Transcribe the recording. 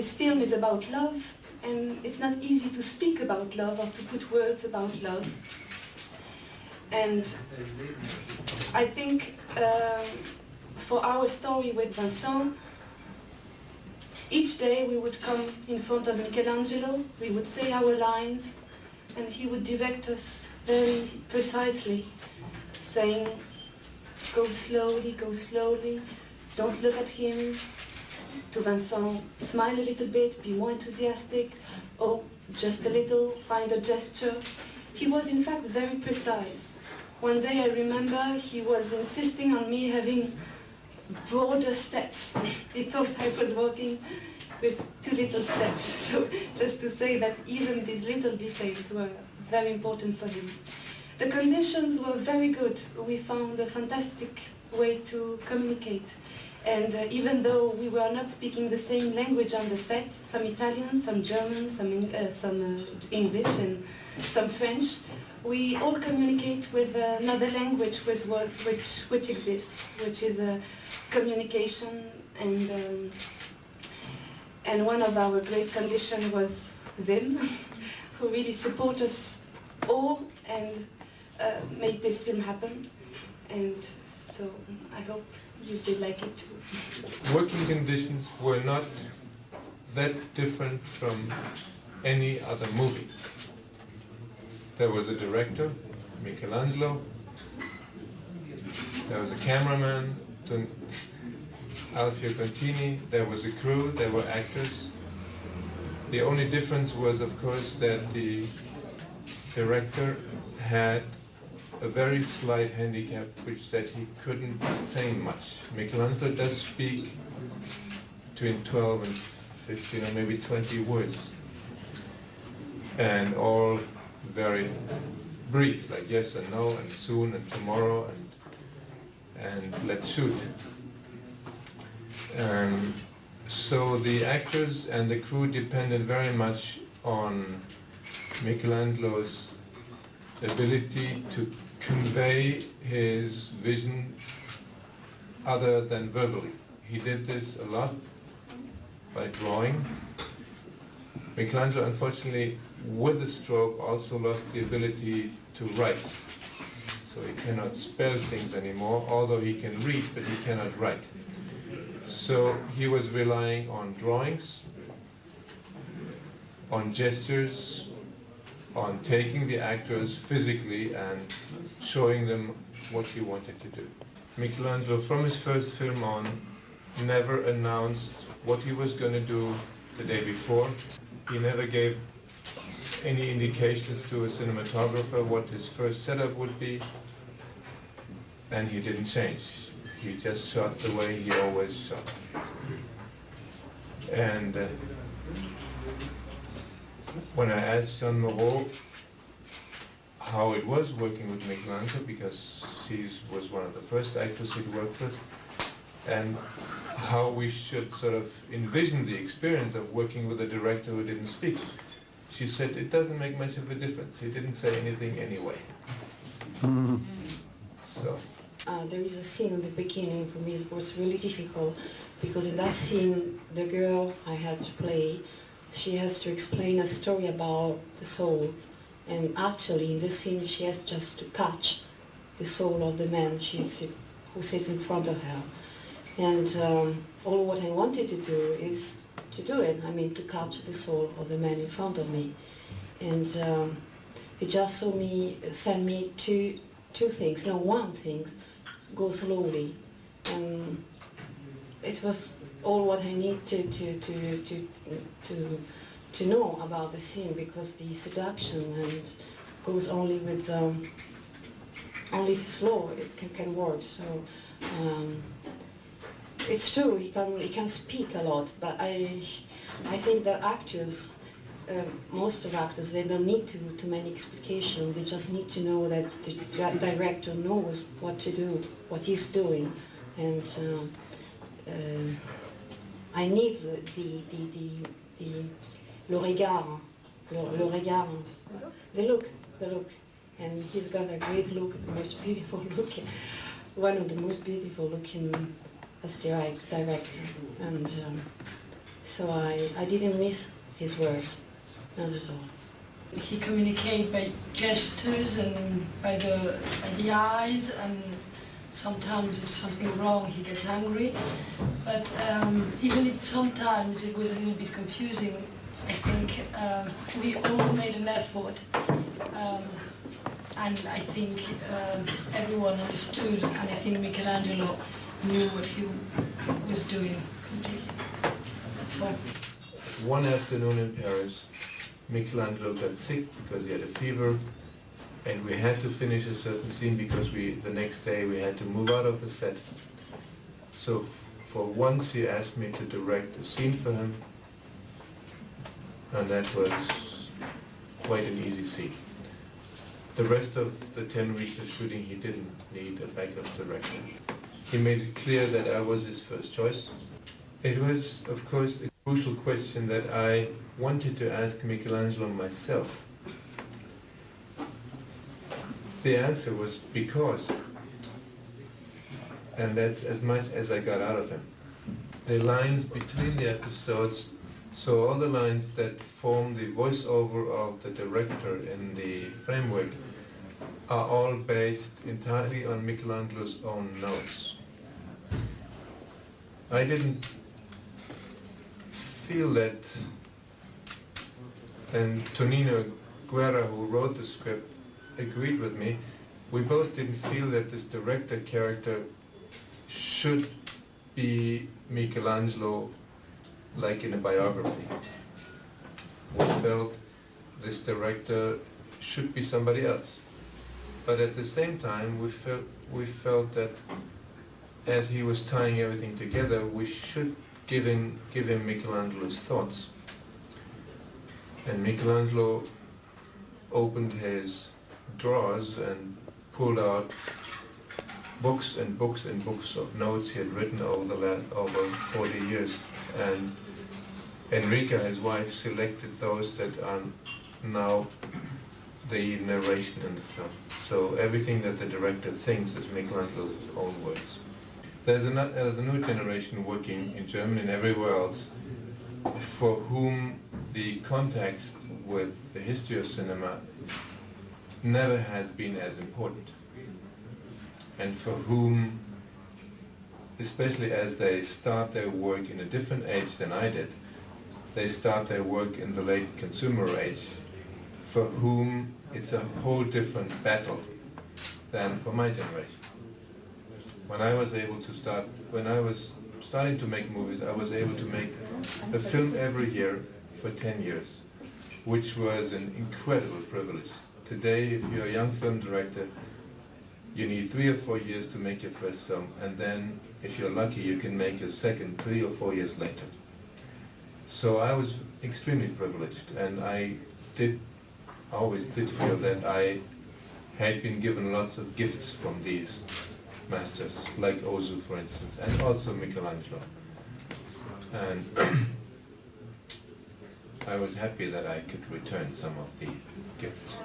this film is about love, and it's not easy to speak about love or to put words about love. And I think for our story with Vincent, each day we would come in front of Michelangelo, we would say our lines, and he would direct us very precisely, saying, go slowly, don't look at him. To Vincent, smile a little bit, be more enthusiastic, oh, just a little, find a gesture. He was in fact very precise. One day I remember he was insisting on me having broader steps. He thought I was walking with too little steps. So just to say that even these little details were very important for him. The conditions were very good. We found a fantastic way to communicate. And even though we were not speaking the same language on the set, some Italian, some German, some English and some French, we all communicate with another language which exists, which is communication. And one of our great conditions was them, who really support us all and make this film happen. And so I hope you did like it too. Working conditions were not that different from any other movie. There was a director, Michelangelo. There was a cameraman, Alfio Contini. There was a crew, there were actors. The only difference was, of course, that the director had a very slight handicap, which that he couldn't say much. Michelangelo does speak between 12 and 15 or maybe 20 words, and all very brief, like yes and no and soon and tomorrow and let's shoot. So the actors and the crew depended very much on Michelangelo's ability to convey his vision other than verbally. He did this a lot by drawing. Michelangelo, unfortunately, with the stroke, also lost the ability to write. So he cannot spell things anymore, although he can read, but he cannot write. So he was relying on drawings, on gestures, on taking the actors physically and showing them what he wanted to do. Michelangelo, from his first film on, never announced what he was going to do the day before. He never gave any indications to a cinematographer what his first setup would be, and he didn't change. He just shot the way he always shot. And when I asked Jean Moreau how it was working with Michelangelo, because she was one of the first actors he'd worked with, and how we should sort of envision the experience of working with a director who didn't speak, she said it doesn't make much of a difference. He didn't say anything anyway. So. There is a scene in the beginning for me it was really difficult, because in that scene the girl I had to play, she has to explain a story about the soul, and actually in this scene she has just to catch the soul of the man who sits in front of her. And all what I wanted to do is to do it, I mean to catch the soul of the man in front of me. And it just sent me two things, no, one thing, go slowly. And it was all what I need to know about the scene, because the seduction and goes only with only slow it can work. So it's true he can speak a lot, but I think that actors, most of actors, they don't need too many explications. They just need to know that the director knows what to do, what he's doing, and I need le regard, the look, and he's got a great look, the most beautiful look, one of the most beautiful looking as director, and So I didn't miss his words, not at all. He communicates by gestures and by the eyes, and sometimes if something wrong he gets angry. But even if sometimes it was a little bit confusing, I think we all made an effort, and I think everyone understood, and I think Michelangelo knew what he was doing completely. So that's why. One afternoon in Paris, Michelangelo got sick because he had a fever, and we had to finish a certain scene because the next day we had to move out of the set. So for once he asked me to direct a scene for him, and that was quite an easy scene. The rest of the 10 weeks of shooting he didn't need a backup director. He made it clear that I was his first choice. It was, of course, a crucial question that I wanted to ask Michelangelo myself. The answer was because, and that's as much as I got out of him. The lines between the episodes, so all the lines that form the voiceover of the director in the framework, are all based entirely on Michelangelo's own notes. I didn't feel that, and Tonino Guerra, who wrote the script, agreed with me. We both didn't feel that this director character should be Michelangelo like in a biography. We felt this director should be somebody else. But at the same time, we felt that as he was tying everything together, we should give him Michelangelo's thoughts. And Michelangelo opened his drawers and pulled out books and books and books of notes he had written over 40 years. And Enrica, his wife, selected those that are now the narration in the film. So everything that the director thinks is Michelangelo's own words. There's a new generation working in Germany and everywhere else for whom the context with the history of cinema never has been as important, and for whom, especially as they start their work in a different age than I did, they start their work in the late consumer age, for whom it's a whole different battle than for my generation. When I was starting to make movies, I was able to make a film every year for 10 years, which was an incredible privilege. Today, if you're a young film director, you need 3 or 4 years to make your first film, and then, if you're lucky, you can make your second 3 or 4 years later. So I was extremely privileged, and I always did feel that I had been given lots of gifts from these masters, like Ozu, for instance, and also Michelangelo. And I was happy that I could return some of the gifts.